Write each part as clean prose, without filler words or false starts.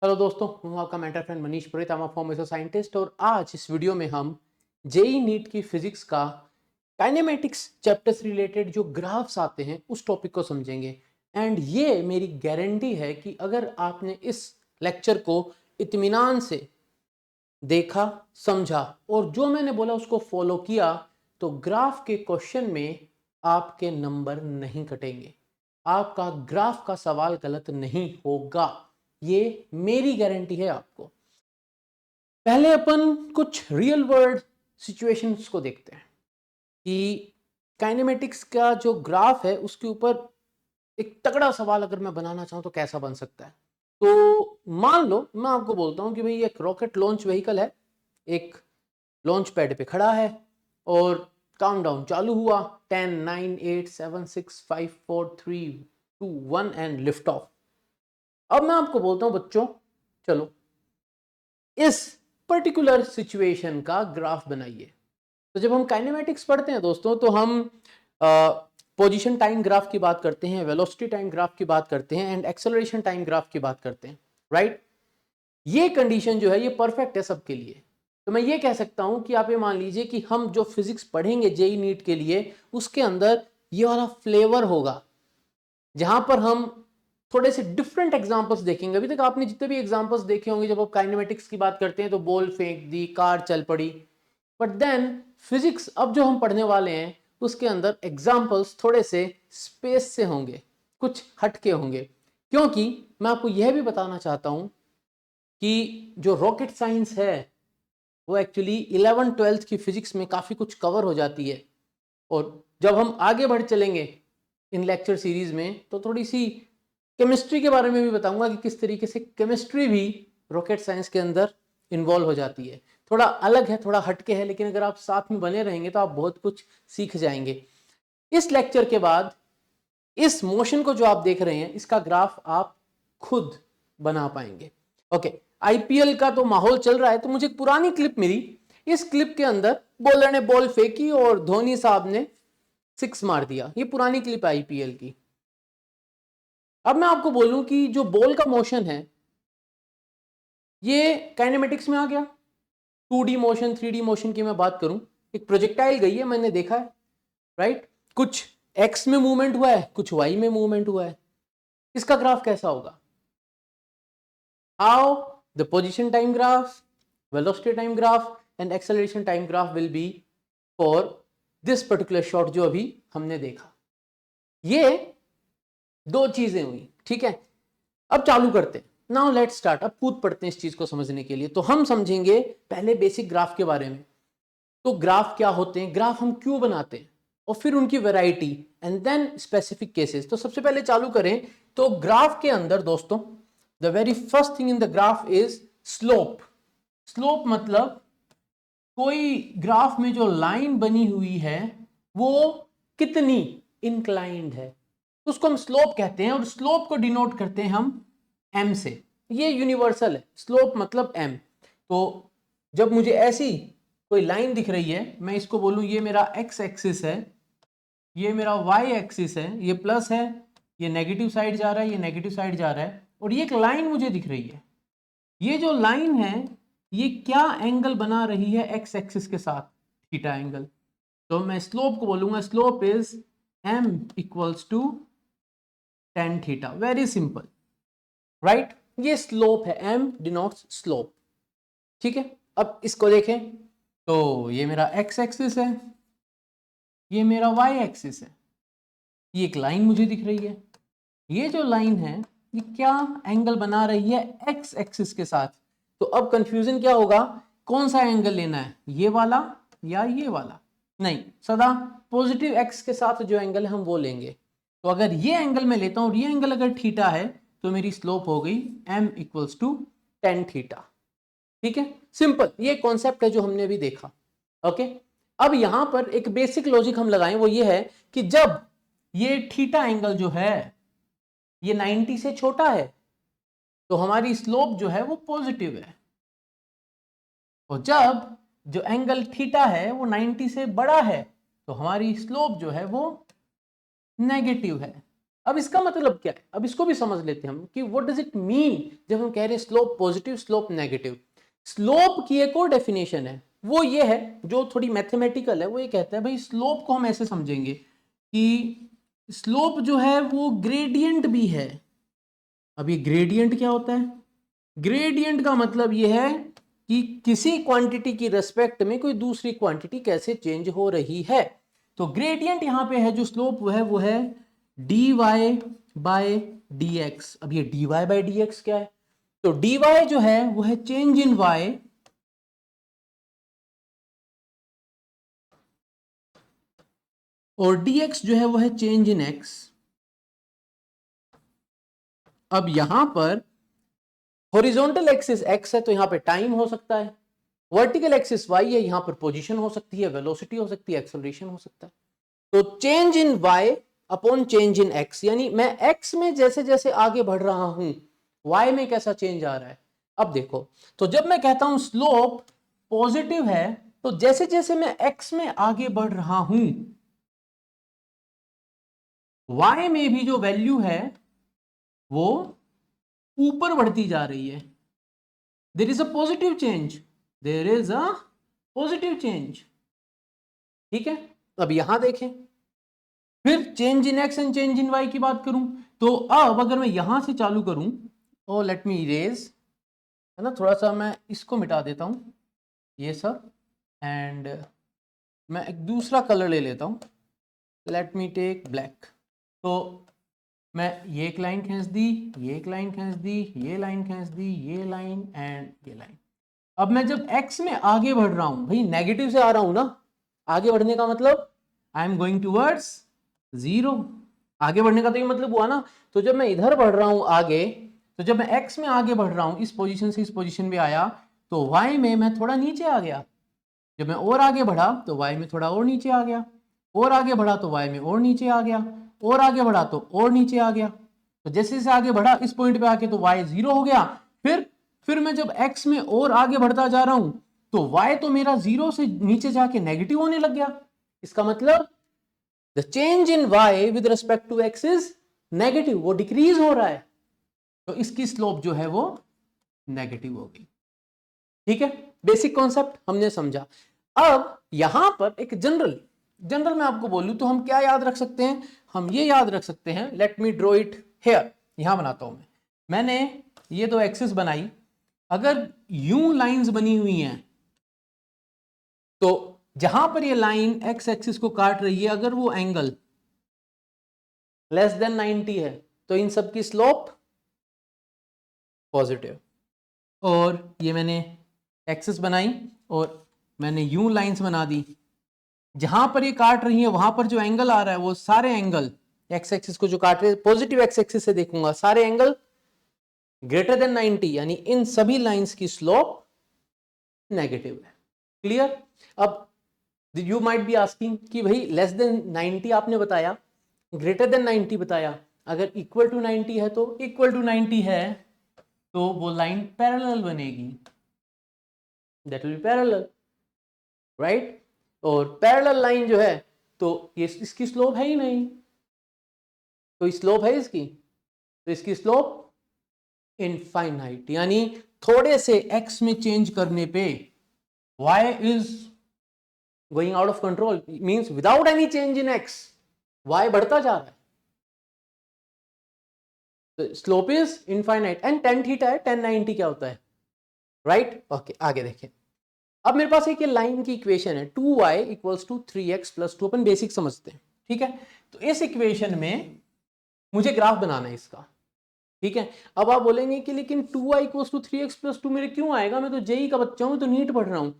Hello दोस्तों, मैं हूं आपका mentor friend Manish Purohit. I'm a former scientist और आज इस वीडियो में हम जेई नीट की फिजिक्स का काइनेमेटिक्स चैप्टर से रिलेटेड जो ग्राफ्स आते हैं उस टॉपिक को समझेंगे। एंड ये मेरी गारंटी है कि अगर आपने इस लेक्चर को इत्मीनान से देखा, समझा और जो मैंने बोला उसको फॉलो किया तो ग्राफ के क्वेश्चन में आपके नंबर नहीं कटेंगे, आपका ग्राफ का सवाल गलत नहीं होगा। ये मेरी गारंटी है आपको। पहले अपन कुछ रियल वर्ल्ड सिचुएशंस को देखते हैं कि काइनेमेटिक्स का जो ग्राफ है उसके ऊपर एक तगड़ा सवाल अगर मैं बनाना चाहूं तो कैसा बन सकता है। तो मान लो मैं आपको बोलता हूं कि भाई एक रॉकेट लॉन्च व्हीकल है, एक लॉन्च पैड पे खड़ा है और काउंटडाउन चालू हुआ। 10 9 8 7 6 5 4 3 2 1 एंड लिफ्ट ऑफ। अब मैं आपको बोलता हूं बच्चों, चलो इस पर्टिकुलर सिचुएशन का ग्राफ बनाइए। तो जब हम काइनेमेटिक्स पढ़ते हैं दोस्तों तो हम पोजीशन टाइम ग्राफ की बात करते हैं, वेलोसिटी टाइम ग्राफ की बात करते हैं एंड एक्सेलरेशन टाइम ग्राफ की बात करते हैं, राइट। ये कंडीशन जो है ये परफेक्ट है सबके लिए। तो मैं ये कह सकता हूं कि आप ये मान लीजिए कि हम जो फिजिक्स पढ़ेंगे जेई नीट के लिए उसके अंदर ये वाला फ्लेवर होगा जहां पर हम थोड़े से डिफरेंट एग्जांपल्स देखेंगे। अभी तक आपने जितने भी एग्जांपल्स देखे होंगे, जब आप काइनेमेटिक्स की बात करते हैं तो बॉल फेंक दी, कार चल पड़ी, बट देन फिजिक्स अब जो हम पढ़ने वाले हैं उसके अंदर एग्जांपल्स थोड़े से स्पेस से होंगे, कुछ हटके होंगे। क्योंकि मैं आपको यह भी बताना चाहता हूं कि जो रॉकेट साइंस है वो एक्चुअली 11th-12th की फिजिक्स में काफी कुछ कवर हो जाती है। और जब हम आगे बढ़ चलेंगे इन लेक्चर सीरीज में तो थोड़ी सी केमिस्ट्री के बारे में भी बताऊंगा कि किस तरीके से केमिस्ट्री भी रॉकेट साइंस के अंदर इन्वॉल्व हो जाती है। थोड़ा अलग है, थोड़ा हटके है, लेकिन अगर आप साथ में बने रहेंगे तो आप बहुत कुछ सीख जाएंगे। इस लेक्चर के बाद इस मोशन को जो आप देख रहे हैं इसका ग्राफ आप खुद बना पाएंगे। ओके, आईपीएल का तो माहौल चल रहा है तो मुझे एक पुरानी क्लिप मिली। इस क्लिप के अंदर बॉलर ने बॉल फेंकी और धोनी साहब ने 6 मार दिया। ये पुरानी क्लिप आईपीएल की। अब मैं आपको बोलूं कि जो बॉल का मोशन है ये काइनेमेटिक्स में आ गया। 2D मोशन, 3D मोशन की मैं बात करूं, एक प्रोजेक्टाइल गई है, मैंने देखा है, राइट। कुछ एक्स में मूवमेंट हुआ है, कुछ वाई में मूवमेंट हुआ है। इसका ग्राफ कैसा होगा? How the position time graph, velocity time graph and acceleration time graph will be for this particular shot जो अभी हमने देखा। ये दो चीजें हुई, ठीक है। अब चालू करते हैं। Now let's start. अब कूद पड़ते हैं इस चीज को समझने के लिए। तो हम समझेंगे पहले बेसिक ग्राफ के बारे में। तो ग्राफ क्या होते हैं, ग्राफ हम क्यों बनाते हैं, और फिर उनकी variety and then specific cases. तो सबसे पहले चालू करें तो ग्राफ के अंदर दोस्तों the very first thing in the graph is slope. Slope मतलब कोई ग्राफ में जो लाइन बनी हुई है वो कितनी इंक्लाइंड है, उसको हम स्लोप कहते हैं। और स्लोप को डिनोट करते हैं हम एम से। ये यूनिवर्सल है, स्लोप मतलब एम। तो जब मुझे ऐसी कोई लाइन दिख रही है, मैं इसको बोलूं ये मेरा एक्स एक्सिस है, ये मेरा वाई एक्सिस है, ये प्लस है, ये नेगेटिव साइड जा रहा है, ये नेगेटिव साइड जा रहा है, और ये एक लाइन मुझे दिख रही है। ये जो लाइन है ये क्या एंगल बना रही है एक्स एक्सिस के साथ? Theta angle. तो मैं स्लोप को बोलूंगा slope is m equals to tan theta. Very simple, right. ये स्लोप है, एम डिनोट्स स्लोप, ठीक है। अब इसको देखें तो ये मेरा एक्स एक्सिस है, ये मेरा वाई एक्सिस है, ये एक लाइन मुझे दिख रही है। ये जो लाइन है ये क्या एंगल बना रही है एक्स एक्सिस के साथ? तो अब कंफ्यूजन क्या होगा, कौन सा एंगल लेना है, ये वाला या ये वाला? नहीं, सदा पॉजिटिव एक्स के साथ जो एंगल है हम वो लेंगे। तो अगर ये एंगल मैं लेता हूं, ये एंगल अगर थीटा है तो मेरी स्लोप हो गई m equals to tan theta, ठीक है। सिंपल, ये कॉन्सेप्ट है जो हमने अभी देखा। ओके, अब यहां पर एक बेसिक लॉजिक हम लगाएं, वो ये है कि जब ये थीटा एंगल जो है ये 90 से छोटा है तो हमारी स्लोप जो है वो पॉजिटिव है, और जब जो एंगल थीटा है वो 90 से बड़ा है तो हमारी स्लोप जो है वो नेगेटिव है। अब इसका मतलब क्या है, अब इसको भी समझ लेते हैं हम कि व्हाट डज इट मीन जब हम कह रहे हैं slope positive slope negative. Slope की एक और डेफिनेशन है, वो ये है जो थोड़ी मैथमेटिकल है। वो ये कहता है भाई स्लोप को हम ऐसे समझेंगे कि स्लोप जो है वो ग्रेडियंट भी है। अब ये ग्रेडियंट क्या होता है? ग्रेडियंट का मतलब ये है कि किसी क्वांटिटी की रेस्पेक्ट में कोई दूसरी क्वांटिटी कैसे चेंज हो रही है। तो ग्रेडियंट यहां पे है जो स्लोप वो है dy बाय dx। अब ये dy बाय dx क्या है? तो dy जो है वो है चेंज इन y और dx जो है वो है चेंज इन x। अब यहां पर हॉरिजॉन्टल एक्सिस x है तो यहां पे टाइम हो सकता है, वर्टिकल एक्सिस y है, यहां पर पोजीशन हो सकती है, वेलोसिटी हो सकती है, एक्सेलरेशन हो सकता है। तो change in y upon change in x, यानी मैं x में जैसे जैसे आगे बढ़ रहा हूं y में कैसा चेंज आ रहा है। अब देखो, तो जब मैं कहता हूं स्लोप पॉजिटिव है तो जैसे जैसे मैं x में आगे बढ़ रहा हूं y में भी जो वैल्यू है वो ऊपर बढ़ती जा रही है। There is a positive change, there is a positive change. ठीक है, अब यहां देखें, फिर change in x and change in y की बात करूं तो अब अगर मैं यहां से चालू करूं, ओ लेट मी इरेज, है ना, थोड़ा सा मैं इसको मिटा देता हूं ये सब, एंड मैं एक दूसरा कलर ले लेता हूं, लेट मी टेक ब्लैक। तो मैं ये एक लाइन खींच दी, ये एक लाइन खींच दी, ये लाइन खींच दी, ये लाइन एंड ये लाइन। अब मैं जब x में आगे बढ़ रहा हूं, भाई नेगेटिव से आ रहा हूं ना, आगे बढ़ने का मतलब I am going towards zero, आगे बढ़ने का तो ये मतलब हुआ ना। तो जब मैं इधर बढ़ रहा हूं आगे, तो जब मैं x में आगे बढ़ रहा हूं, इस पोजीशन से इस पोजीशन में आया, तो y में मैं थोड़ा नीचे आ गया। जब मैं और आगे बढ़ा तो y में थोड़ा और नीचे आ गया, और आगे बढ़ा तो y में और नीचे आ गया, और आगे बढ़ा तो और नीचे आ गया। तो जैसे जैसे आगे बढ़ा इस पॉइंट पे आके तो y जीरो हो गया। फिर मैं जब x में और आगे बढ़ता जा रहा हूं तो y तो मेरा जीरो से नीचे जाके नेगेटिव होने लग गया। इसका मतलब the change in y with respect to x is negative, वो डिक्रीज हो रहा है। तो इसकी स्लोप जो है वो नेगेटिव होगी। ठीक है, बेसिक कॉन्सेप्ट हमने समझा। अब यहां पर एक जनरल मैं आपको बोलूं तो हम क्या याद रख सकते हैं? हम ये याद रख सकते हैं, let me draw it here, यहां बनाता हूं मैंने ये दो एक्सिस बनाई। अगर यूं लाइंस बनी हुई हैं तो जहां पर ये लाइन एक्स एक्सिस को काट रही है, अगर वो एंगल लेस देन 90 है तो इन सब की स्लोप पॉजिटिव। और ये मैंने एक्सिस बनाई और मैंने यूं लाइंस बना दी, जहां पर ये काट रही है वहां पर जो एंगल आ रहा है वो सारे एंगल एक्स एक्सिस को जो काट रहे हैं पॉजिटिव एक्स एक्सिस से देखूंगा, सारे एंगल ग्रेटर देन 90, यानी इन सभी लाइंस की स्लोप नेगेटिव है। क्लियर? अब यू माइट बी आस्किंग कि भाई लेस देन 90 आपने बताया, ग्रेटर देन 90 बताया, अगर इक्वल टू 90 है तो इक्वल टू 90 है तो वो लाइन पैरेलल बनेगी, that will be parallel, right. और पैरेलल लाइन जो है तो ये इसकी स्लोप है ही नहीं, तो स्लोप है इसकी, तो इसकी स्लोप इनफाइनाइट, यानी थोड़े से x में चेंज करने पे y is going out of control, means without any change in x y बढ़ता जा रहा है। तो slope is infinite and tan theta है, tan 90 क्या होता है, राइट। ओके, आगे देखें। अब मेरे पास एक ये लाइन की इक्वेशन है 2y equals to 3x plus 2, अपन बेसिक समझते हैं, ठीक है। तो इस इक्वेशन में मुझे ग्राफ बनाना है इसका, ठीक है। अब आप बोलेंगे कि लेकिन 2y equals to 3x plus 2 मेरे क्यों आएगा, मैं तो जेई का बच्चा हूं, मैं तो नीट पढ़ रहा हूं।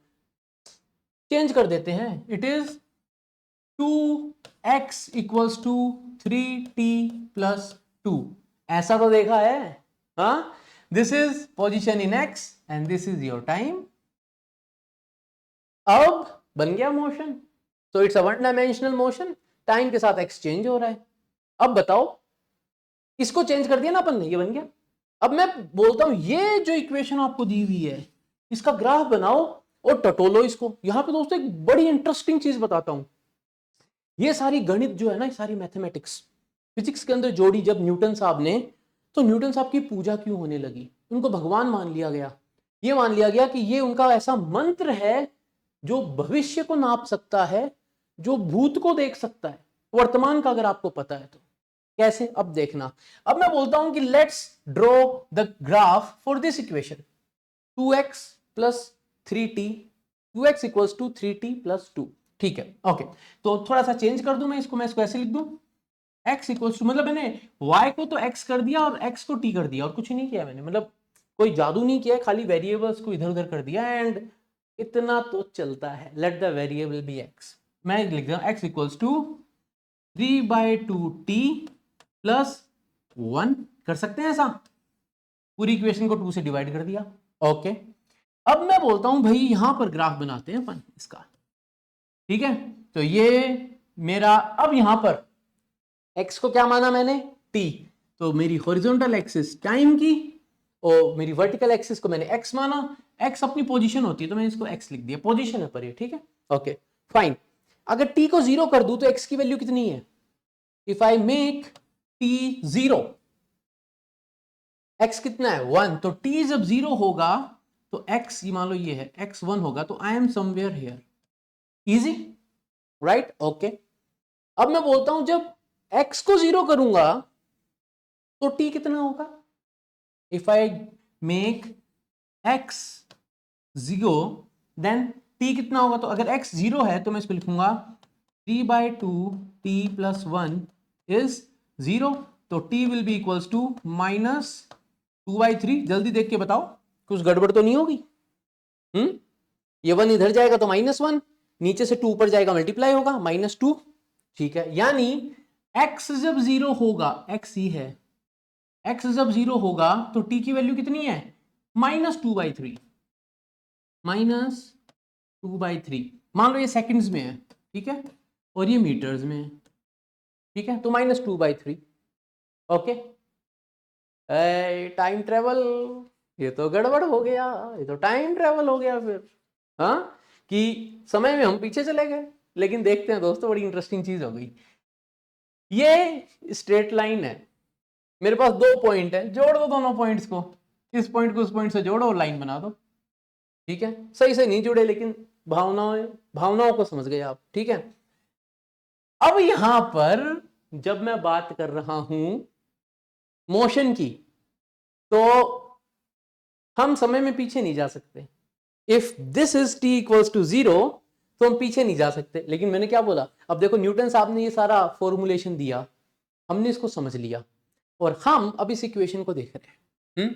चेंज कर देते हैं, it is 2x equals to 3t plus 2, ऐसा तो देखा है, हाँ। This is position in x and this is your time. अब बन गया मोशन, तो it's a one dimensional motion, time के साथ एक्सचेंज हो रहा है। अब बताओ, इसको चेंज कर दिया ना अपन ने, ये बन गया। अब मैं बोलता हूं ये जो इक्वेशन आपको दी हुई है इसका ग्राफ बनाओ और टटोलो इसको। यहां पे दोस्तों एक बड़ी इंटरेस्टिंग चीज बताता हूं, ये सारी गणित जो है ना, सारी मैथमेटिक्स फिजिक्स के अंदर जोड़ी जब न्यूटन साहब ने, तो न्यूटन साहब की पूजा क्यों होने लगी? उनको भगवान मान लिया गया। ये मान लिया गया कि ये उनका ऐसा मंत्र है जो भविष्य को नाप सकता है, जो भूत को देख सकता है, वर्तमान का अगर आपको पता है तो। कैसे? अब देखना। अब मैं बोलता हूं कि let's draw the graph for this equation 2x plus 3t, 2x equals to 3t plus 2। ठीक है, ओके। तो थोड़ा सा चेंज कर दूं मैं इसको ऐसे लिख दूं, x इक्वल्स टू, मतलब मैंने y को तो x कर दिया और x को t कर दिया, और कुछ नहीं किया मैंने, मतलब कोई जादू नहीं किया, खाली वेरिएबल्स को इधर उधर कर दिया, एंड इतना तो चलता है। Let the variable be x। मैं लिख रहा हूं x equals to 3/2t plus 1। कर सकते हैं ऐसा? पूरी इक्वेशन को 2 से डिवाइड कर दिया। ओके, अब मैं बोलता हूं भाई यहां पर ग्राफ बनाते हैं अपन इसका। ठीक है, तो ये मेरा, अब यहां पर x को क्या माना मैंने? t। तो मेरी हॉरिजॉन्टल एक्सिस टाइम की और मेरी वर्टिकल एक्सिस को मैंने x माना। x अपनी पोजीशन होती है तो मैंने इसको x लिख दिया, पोजीशन है पर ये। ठीक है, ओके फाइन। अगर t को 0 कर दूं तो x की वैल्यू कितनी है? If I make t 0, x कितना है? 1। तो t जब 0 होगा तो x, मान लो ये है, x 1 होगा, तो I am somewhere here. Easy, right? Okay, अब मैं बोलता हूं जब x को 0 करूंगा तो t कितना होगा? If I make x 0 then t कितना होगा? तो अगर x 0 है तो मैं इसको लिखूंगा 3/2t प्लस 1 इज 0। तो t will be equals to -2/3। जल्दी देख के बताओ, कुछ गड़बड़ तो नहीं होगी? ये 1 इधर जाएगा तो -1, नीचे से 2 ऊपर जाएगा, मल्टीप्लाई होगा, -2। ठीक है, यानी x जब 0 होगा, x ही है, x जब 0 होगा तो t की वैल्यू कितनी है? -2/3। -2/3, मान लो ये सेकंड्स में है, ठीक है, और ये मीटर्स में है। ठीक है, तो -2/3। ओके, टाइम ट्रेवल, ये तो गड़बड़ हो गया, ये तो टाइम ट्रेवल हो गया फिर। हाँ, कि समय में हम पीछे चले गए। लेकिन देखते हैं दोस्तों, बड़ी इंटरेस्टिंग चीज हो गई। ये स्ट्रेट लाइन है, मेरे पास 2 पॉइंट है, जोड़ दो दोनों पॉइंट्स को, इस पॉइंट को उस पॉइंट से जोड़ो और लाइन बना दो। ठीक है, सही से नहीं जुड़े लेकिन भावनाओं को समझ गए आप। ठीक है, अब यहां पर जब मैं बात कर रहा हूं मोशन की, तो हम समय में पीछे नहीं जा सकते। If this is t equals to 0 तो हम पीछे नहीं जा सकते। लेकिन मैंने क्या बोला? अब देखो, न्यूटन साहब ने ये सारा फॉर्मुलेशन दिया, हमने इसको समझ लिया, और हम अब इस इक्वेशन को देख रहे हैं।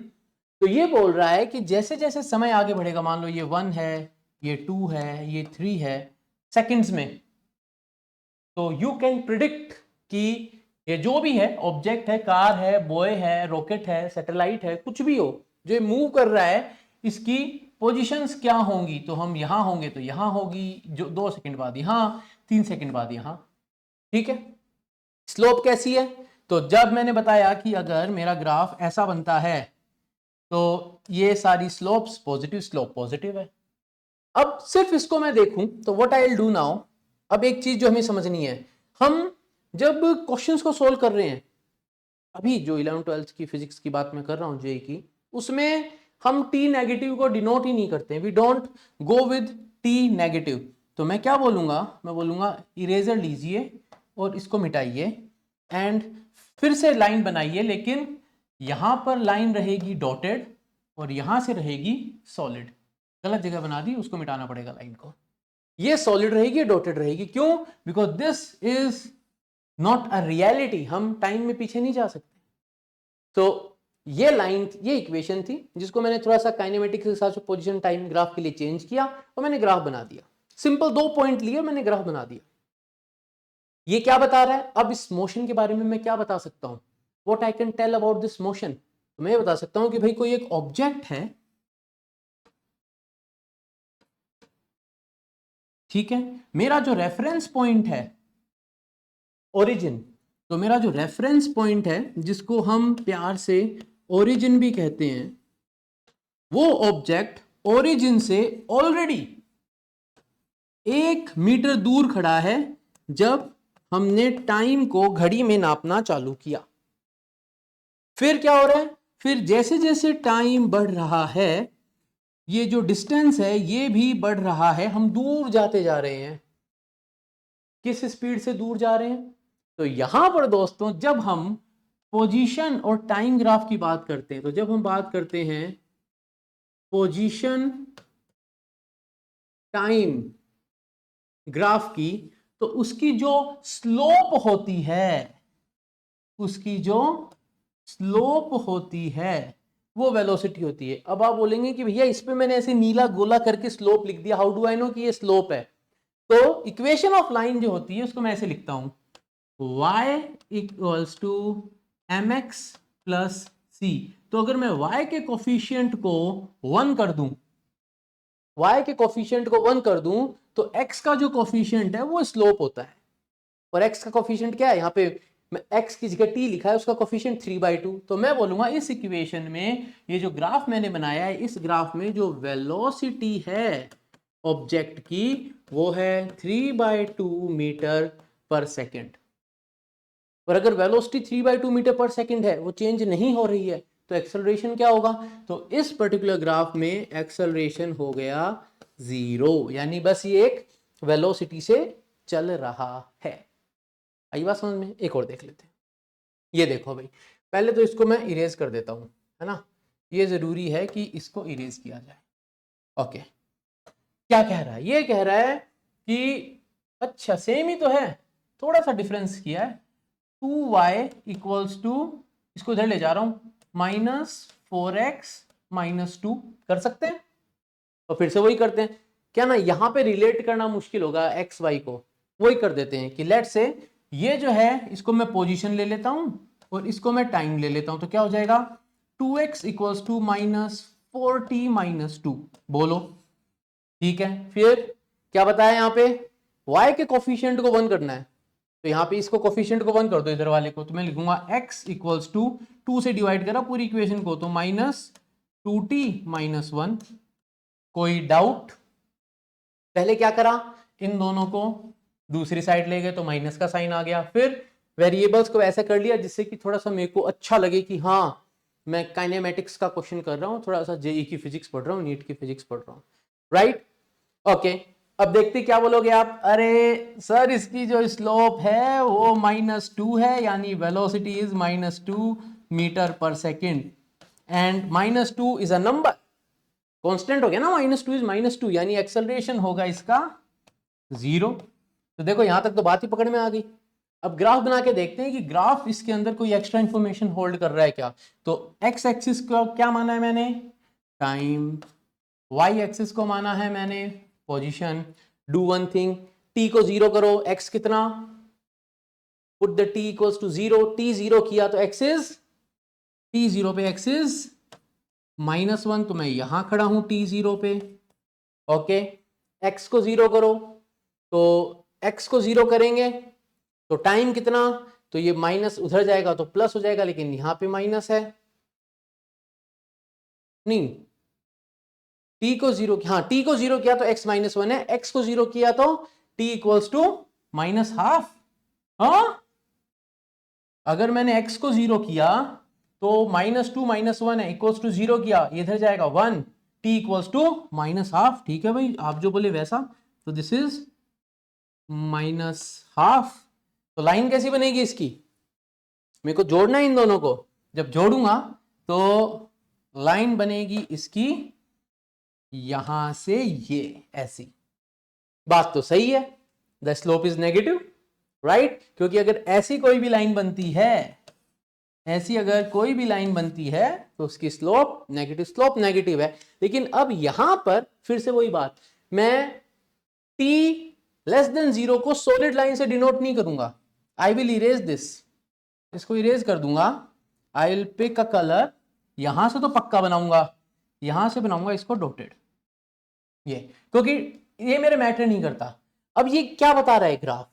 तो ये बोल रहा है कि जैसे जैसे समय आगे बढ़ेगा, मान लो ये 1 है, ये 2 है, ये 3 है सेकंड्स में, तो यू कैन प्रिडिक्ट कि ये जो भी है, ऑब्जेक्ट है, कार है, बॉय है, रॉकेट है, सैटेलाइट है, कुछ भी हो जो मूव कर रहा है, इसकी पोजीशंस क्या होंगी। तो हम यहां होंगे तो यहां होगी, जो 2 सेकंड बाद यहां, 3 सेकंड बाद यहां। ठीक है, स्लोप कैसी है? तो जब मैंने बताया कि अगर मेरा ग्राफ ऐसा बनता है तो ये सारी स्लोप्स पॉजिटिव, स्लोप पॉजिटिव है। अब सिर्फ इसको मैं देखूं तो what I will do now, अब एक चीज जो हमें समझनी है, हम जब क्वेश्चंस को सोल्व कर रहे हैं, अभी जो 11th-12th की फिजिक्स की बात मैं कर रहा हूं जेई की, उसमें हम टी नेगेटिव को डिनोट ही नहीं करते, we don't go with t negative. तो मैं क्या बोलूंगा? मैं बोलूंगा इरेजर लीजिए और इसको मिटाइए एंड फिर से लाइन बनाइए, लेकिन यहां पर लाइन रहेगी डॉटेड और यहां से रहेगी सॉलिड। गलत जगह बना दी, उसको मिटाना पड़ेगा लाइन को। ये सॉलिड रहेगी, डॉटेड रहेगी, क्यों? Because this is not a reality, हम टाइम में पीछे नहीं जा सकते। तो ये लाइन, ये इक्वेशन थी जिसको मैंने थोड़ा सा काइनेमेटिक्स के हिसाब से पोजीशन टाइम ग्राफ के लिए चेंज किया और मैंने ग्राफ बना दिया। सिंपल 2 पॉइंट लिए, मैंने ग्राफ बना दिया। ये क्या बता रहा है? अब इस मोशन के बारे में मैं क्या बता सकता हूं? What I can tell about this motion? तो मैं ये बता सकता हूं कि भाई कोई एक ऑब्जेक्ट है, ठीक है, मेरा जो रेफरेंस पॉइंट है ओरिजिन, तो मेरा जो रेफरेंस पॉइंट है जिसको हम प्यार से ओरिजिन भी कहते हैं, वो ऑब्जेक्ट ओरिजिन से ऑलरेडी 1 मीटर दूर खड़ा है जब हमने टाइम को घड़ी में नापना चालू किया। फिर क्या हो रहा है, फिर जैसे जैसे टाइम बढ़ रहा है, ये जो डिस्टेंस है ये भी बढ़ रहा है, हम दूर जाते जा रहे हैं। किस स्पीड से दूर जा रहे हैं? तो यहां पर दोस्तों जब हम पोजीशन और टाइम ग्राफ की बात करते हैं, तो जब हम बात करते हैं पोजीशन टाइम ग्राफ की, तो उसकी जो स्लोप होती है, उसकी जो स्लोप होती है वो वेलोसिटी होती है। अब आप बोलेंगे कि भैया इस पे मैंने ऐसे नीला गोला करके स्लोप लिख दिया, हाउ डू आई नो कि ये स्लोप है? तो इक्वेशन ऑफ लाइन जो होती है उसको मैं ऐसे लिखता हूं, y equals to mx plus c। तो अगर मैं y के कोफिशिएंट को 1 कर दूं, y के कोफिशिएंट को 1 कर दूं, तो x का जो कोफिशिएंट है वो स्लोप होता है। और x का कोफिशिएंट क्या है, यहाँ पे x की जगह t लिखा है, उसका कोफिशिएंट 3/2। तो मैं बोलूंगा इस इक्वेशन में ये जो ग्राफ मैंने बनाया है, इस ग्राफ में जो वेलोसिटी है ऑब्जेक्ट की वो है 3/2 मीटर पर सेकेंड। और अगर वेलोसिटी 3/2 मीटर पर सेकेंड है, वो चेंज नहीं हो रही है, तो एक्सेलरेशन क्या होगा? तो इस पर्टिकुलर ग्राफ में एक्सेलरेशन हो गया 0, यानी बस ये एक वेलोसिटी से चल रहा है। आई बात समझ में? एक और देख लेते हैं। ये देखो भाई, पहले तो इसको मैं इरेज कर देता हूं, है ना, ये जरूरी है कि इसको इरेज किया जाए। ओके, क्या कह रहा है? ये कह रहा है कि अच्छा सेम ही तो है, थोड़ा सा डिफरेंस किया है। 2y इक्वल्स टू, इसको इधर ले जा रहा हूं, -4x-2 कर सकते हैं। और फिर से वही करते हैं, क्या ना यहां पे रिलेट करना मुश्किल होगा एक्स वाई को, वही कर देते हैं कि लेट से ये जो है इसको मैं पोजीशन ले लेता हूं और इसको मैं टाइम ले लेता हूं, तो क्या हो जाएगा 2x इक्वल्स टू -4t-2। बोलो ठीक है। फिर क्या बताया यहाँ पे, y के कोफिशिएंट को 1 करना है, तो यहाँ पे इसको कोफिशिएंट को 1 कर दो इधर वाले को, तो मैं लिखूंगा x इक्वल्स टू 2 से डिवाइड करा पूरी इक्वेशन को, तो -2t-1। कोई डाउट? पहले क्या करा, इन दोनों को दूसरी साइड ले गए तो माइनस का साइन आ गया। फिर वेरिएबल्स को ऐसा कर लिया जिससे कि थोड़ा सा मेरे को अच्छा लगे कि हाँ मैं काइनेमेटिक्स का क्वेश्चन कर रहा हूँ, थोड़ा सा जेई की फिजिक्स पढ़ रहा हूँ, नीट की फिजिक्स पढ़ रहा हूँ, राइट? ओके, अब देखते क्या बोलोगे आप, अरे सर इसकी जो स्लोप है वो -2 है, यानी वेलोसिटी इज -2 मीटर पर second, and -2 is a number, constant हो गया ना, -2 इज -2, यानी एक्सेलरेशन होगा इसका 0। तो देखो यहां तक तो बात ही पकड़ में आ गई। अब ग्राफ बना के देखते हैं कि ग्राफ इसके अंदर कोई एक्स्ट्रा इंफॉर्मेशन होल्ड कर रहा है क्या। तो एक्स एक्सिस को क्या माना है मैंने, टाइम, वाई एक्सिस को माना है मैंने position. Do one thing, t को 0 करो, एक्स कितना, put the t equals to 0, t 0 किया तो एक्स इज, टी 0 पे एक्स इज -1, तो मैं यहां खड़ा हूं t0 पे। ओके, x को 0 करो, तो x को 0 करेंगे तो टाइम कितना, तो ये माइनस उधर जाएगा तो प्लस हो जाएगा, लेकिन यहां पे माइनस है, नहीं t को 0, हाँ t को 0 किया तो x -1 है, x को 0 किया तो t इक्वल्स टू -12। हाँ, अगर मैंने x को 0 किया तो -2 -1 है, इक्वल्स टू 0 किया, ये इधर जाएगा 1, t इक्वल्स टू -12। ठीक है भाई, आप जो बोले वैसा, तो दिस इज -12। तो लाइन कैसी बनेगी इसकी, मेरे को जोड़ना है इन दोनों को, जब जोड़ूंगा तो लाइन बनेगी इसकी यहां से ये ऐसी। बात तो सही है, the slope is negative, right? क्योंकि अगर ऐसी कोई भी लाइन बनती है, ऐसी अगर कोई भी लाइन बनती है तो उसकी स्लोप नेगेटिव, स्लोप नेगेटिव है। लेकिन अब यहां पर फिर से वही बात, मैं t लेस देन 0 को सॉलिड लाइन से डिनोट नहीं करूंगा, आई विल इरेज दिस, इसको इरेज कर दूंगा। I will pick a colour, यहां से तो पक्का बनाऊंगा, यहां से बनाऊंगा इसको डॉटेड, ये, क्योंकि ये मेरे मैटर नहीं करता। अब ये क्या बता रहा है ग्राफ,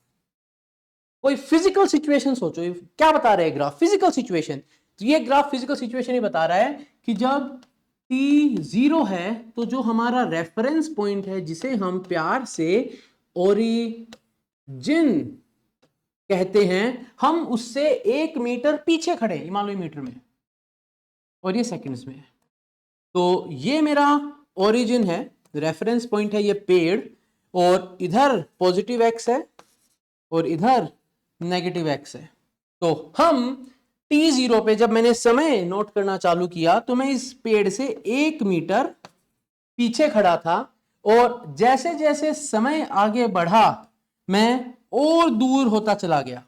कोई फिजिकल सिचुएशन सोचो, ये क्या बता रहा है ग्राफ, फिजिकल सिचुएशन। तो ये ग्राफ फिजिकल सिचुएशन ही बता रहा है कि जब t 0 है तो जो हमारा रेफरेंस पॉइंट है, जिसे हम प्यार से ओरिजिन कहते हैं हम उससे 1 मीटर पीछे खड़े, मान लो ये मीटर में और ये सेकंड्स में है। तो ये मेरा ओरिजिन है, रेफरेंस पॉइंट है ये पेड़, और इधर पॉजिटिव एक्स है और इधर नेगेटिव एक्स है। तो हम t0 पे जब मैंने समय नोट करना चालू किया तो मैं इस पेड़ से 1 मीटर पीछे खड़ा था, और जैसे जैसे समय आगे बढ़ा मैं और दूर होता चला गया,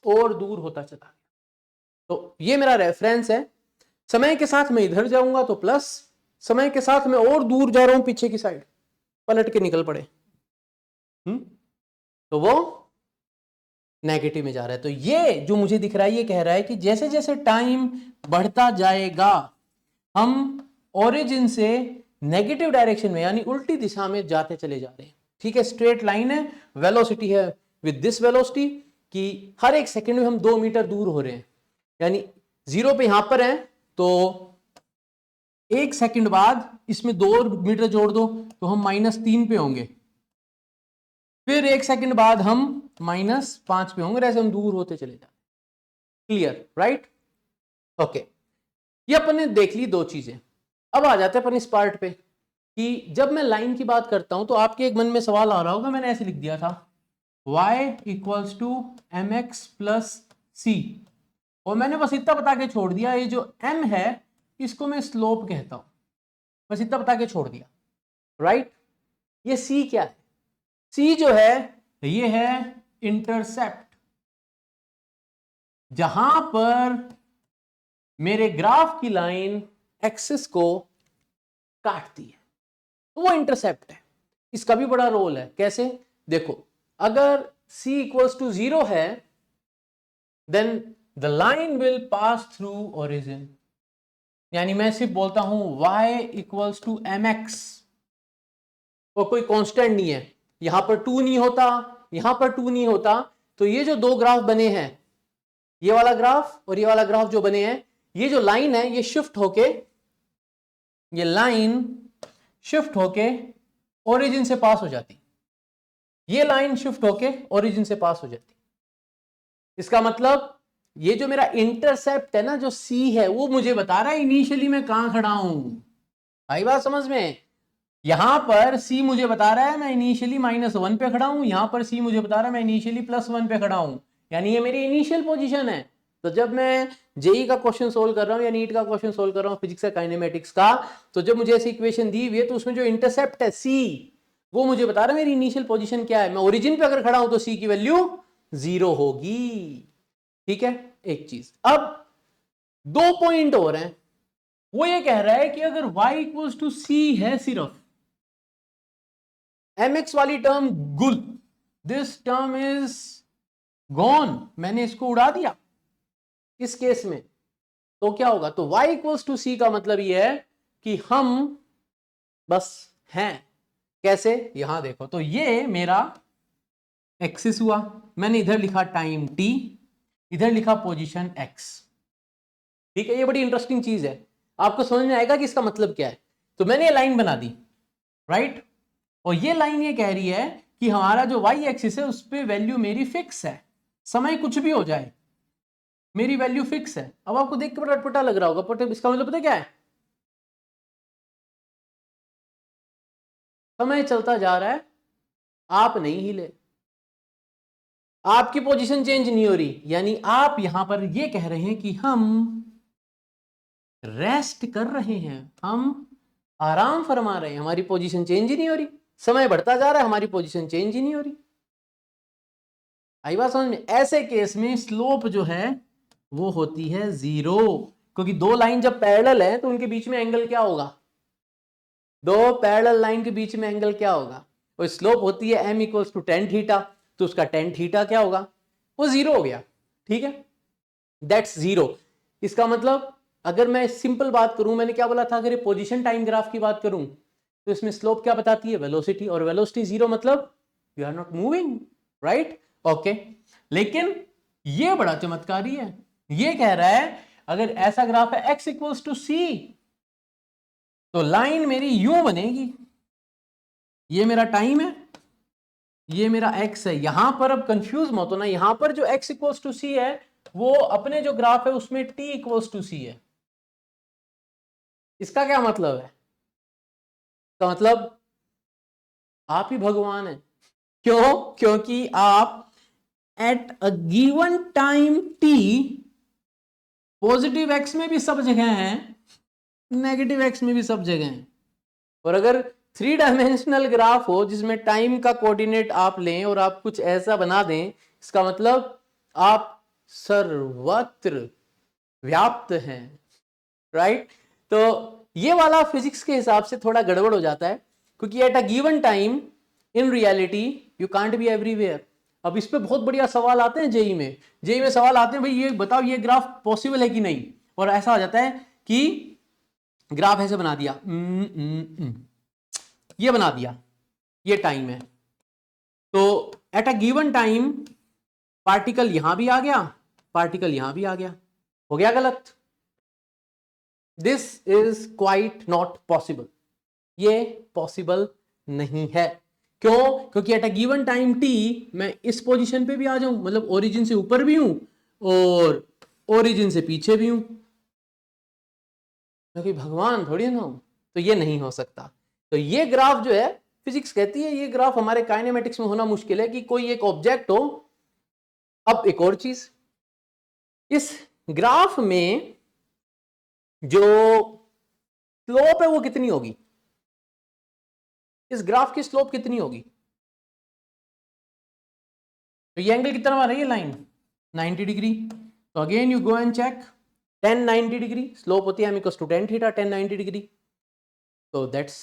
और दूर होता चला गया। तो ये मेरा रेफरेंस है। समय के साथ मैं इधर जाऊंगा तो प्लस, समय के साथ मैं और दूर जा रहा हूं पीछे की साइड, पलट के निकल पड़े, तो वो नेगेटिव में जा रहा है। तो ये जो मुझे दिख रहा है ये कह रहा है कि जैसे जैसे टाइम बढ़ता जाएगा हम ओरिजिन से नेगेटिव डायरेक्शन में यानी उल्टी दिशा में जाते चले जा रहे हैं। ठीक है, स्ट्रेट लाइन है, वेलोसिटी है विद दिस वेलोसिटी कि हर एक सेकंड में हम 2 मीटर दूर हो रहे हैं। यानी 0 पे यहां पर है तो 1 सेकंड बाद इसमें 2 मीटर जोड़ दो तो हम -3 पे होंगे, फिर 1 सेकंड बाद हम -5 पे होंगे, ऐसे हम दूर होते चले जाते। Clear, right? ओके, ये अपन ने देख ली 2 चीजें। अब आ जाते हैं अपन इस पार्ट पे कि जब मैं लाइन की बात करता हूं तो आपके एक मन में सवाल आ रहा होगा, मैंने ऐसे लिख दिया था y = mx + c, और मैंने बस इतना बता के छोड़ दिया ये जो m है इसको मैं स्लोप कहता हूं, बस इतना बता के छोड़ दिया, राइट? ये c क्या है? c जो है ये है इंटरसेप्ट, जहां पर मेरे ग्राफ की लाइन एक्सिस को काटती है, तो वो इंटरसेप्ट है। इसका भी बड़ा रोल है। कैसे? देखो, अगर c = 0 है then the line will pass through origin, यानी मैं सिर्फ बोलता हूं y = mx, और कोई कांस्टेंट नहीं है, यहां पर 2 नहीं होता, यहां पर 2 नहीं होता, तो ये जो 2 ग्राफ बने हैं, ये वाला ग्राफ और ये वाला ग्राफ जो बने हैं, ये जो लाइन है ये शिफ्ट होके, ये लाइन शिफ्ट होके ओरिजिन से पास हो जाती, ये लाइन शिफ्ट होके ओरिजिन से पास हो जाती। इसका मतलब ये जो मेरा इंटरसेप्ट है ना, जो c है, वो मुझे बता रहा है इनिशियली मैं कहां खड़ा हूं। आई बात समझ में? यहां पर c मुझे बता रहा है मैं इनिशियली -1 पे खड़ा हूं, यहां पर c मुझे बता रहा है मैं इनिशियली +1 पे खड़ा हूं, यानी ये मेरी इनिशियल पोजीशन है। तो जब मैं जेई का क्वेश्चन सोल्व कर रहा हूं या नीट का क्वेश्चन सोल्व कर रहा हूं फिजिक्स या काइनेमेटिक्स का, तो जब मुझे ऐसी इक्वेशन दी हुई है तो उसमें जो इंटरसेप्ट है c, वो मुझे बता रहा है मेरी इनिशियल पोजीशन क्या है। मैं ओरिजिन पे अगर खड़ा हूं तो c की वैल्यू 0 होगी। ठीक है, एक चीज। अब 2 पॉइंट और हैं, वो ये कह रहा है कि अगर y = c है, सिर्फ mx वाली टर्म गुल, दिस टर्म इज गॉन, मैंने इसको उड़ा दिया इस केस में, तो क्या होगा? तो y = c का मतलब यह है कि हम बस हैं। कैसे? यहां देखो, तो ये मेरा एक्सिस हुआ, मैंने इधर लिखा टाइम t, इधर लिखा पोजीशन x। ठीक है, ये बड़ी इंटरेस्टिंग चीज है, आपको समझ में आएगा कि इसका मतलब क्या है। तो मैंने ये लाइन बना दी, राइट? और ये लाइन ये कह रही है कि हमारा जो y एक्सिस है उस पर वैल्यू मेरी फिक्स है, समय कुछ भी हो जाए मेरी वैल्यू फिक्स है। अब आपको देख के बड़ा अटपटा लग रहा होगा, बट इसका मतलब पता क्या है? समय चलता जा रहा है, आप नहीं हिले, आपकी पोजीशन चेंज नहीं हो रही, यानी आप यहां पर ये कह रहे हैं कि हम रेस्ट कर रहे हैं, हम आराम फरमा रहे हैं, हमारी पोजीशन चेंज ही नहीं हो रही। समय बढ़ता जा रहा है, हमारी पोजीशन चेंज ही नहीं हो रही। आई बात समझ में? ऐसे केस में स्लोप जो है वो होती है 0, क्योंकि 2 लाइन जब पैरेलल है तो उनके बीच में एंगल क्या होगा? 2 पैरेलल लाइन के बीच में एंगल क्या होगा? और स्लोप होती है m = tan थीटा, तो उसका tan थीटा क्या होगा? वो 0 हो गया। ठीक है, दैट्स 0। इसका मतलब अगर मैं सिंपल बात करूं, मैंने क्या बोला था, अगर ये पोजीशन टाइम ग्राफ की बात करूं तो इसमें स्लोप क्या बताती है? वेलोसिटी, और वेलोसिटी 0 मतलब you are not moving, right? Okay, लेकिन ये बड़ा चमत्कारी है, ये कह रहा है अगर ऐसा ग्राफ है x = c, तो लाइन मेरी यूं बनेगी, ये मेरा टाइम है, ये मेरा x है। यहां पर अब कंफ्यूज मत होना, यहां पर जो x इक्वल्स टू सी है वो अपने जो ग्राफ है उसमें t इक्वल्स टू सी है। इसका क्या मतलब है? तो मतलब आप ही भगवान है। क्यों? क्योंकि आप at a given time t positive x में भी सब जगह है, नेगेटिव x में भी सब जगह है। और अगर 3 डायमेंशनल ग्राफ हो जिसमें टाइम का कोऑर्डिनेट आप लें और आप कुछ ऐसा बना दें, इसका मतलब आप सर्वत्र व्याप्त हैं, राइट? तो ये वाला फिजिक्स के हिसाब से थोड़ा गड़बड़ हो जाता है, क्योंकि at a given time in reality you can't be everywhere. अब इस पे बहुत बढ़िया सवाल आते हैं जेई में। जेई में सवाल आते हैं, भाई ये बताओ ये ग्राफ पॉसिबल है कि नहीं, और ऐसा हो जाता है कि ग्राफ ऐसे बना दिया, ये बना दिया, ये टाइम है, तो at a given time particle यहां भी आ गया, पार्टिकल यहां भी आ गया, हो गया गलत। This is quite not possible, ये पॉसिबल नहीं है। क्यों? क्योंकि at a given time T मैं इस पोजीशन पे भी आ जाऊं, मतलब ओरिजिन से ऊपर भी हूं और ओरिजिन से पीछे भी हूं, क्योंकि भगवान थोड़ी ना हूं, तो ये नहीं हो सकता। तो ये ग्राफ जो है, फिजिक्स कहती है ये ग्राफ हमारे काइनेमेटिक्स में होना मुश्किल है कि कोई एक ऑब्जेक्ट हो। अब एक और चीज, इस ग्राफ में जो स्लोप है वो कितनी होगी? इस ग्राफ की स्लोप कितनी होगी? तो ये एंगल कितना बना रही है लाइन? 90 डिग्री। तो again you go and check, 10 90 degree slope होती है m equals to tan theta, 10 90 degree. तो दैट्स,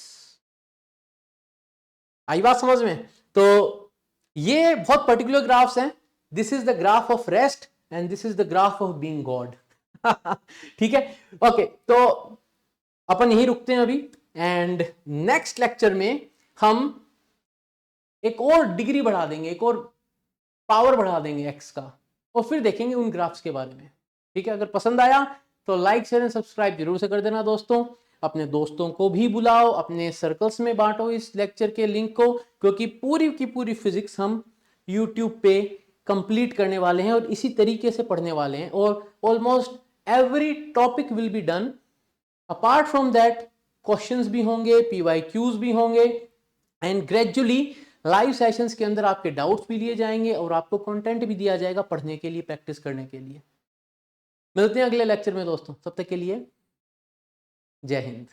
आई बात समझ में? तो ये बहुत पर्टिकुलर ग्राफ्स हैं। This is the graph of rest and this is the graph of being god. ठीक है, ओके। तो अपन यही रुकते हैं अभी, एंड नेक्स्ट लेक्चर में हम एक और डिग्री बढ़ा देंगे, एक और पावर बढ़ा देंगे एक्स का, और फिर देखेंगे उन ग्राफ्स के बारे में। ठीक है, अगर पसंद आया तो लाइक शेयर एंड सब्सक्राइब जरूर से कर देना दोस्तों। अपने दोस्तों को भी बुलाओ, अपने सर्कल्स में बांटो इस लेक्चर के लिंक को, क्योंकि पूरी की पूरी फिजिक्स हम यूट्यूब पे कंप्लीट करने वाले हैं और इसी तरीके से पढ़ने वाले हैं, और almost every topic will be done. Apart from that questions भी होंगे, PYQs भी होंगे, एंड ग्रेजुअली लाइव सेशंस के अंदर आपके डाउट्स भी लिए जाएंगे और आपको कंटेंट भी दिया जाएगा पढ़ने के लिए, प्रैक्टिस करने के लिए। मिलते हैं अगले लेक्चर में दोस्तों, तब तक के लिए जय हिंद।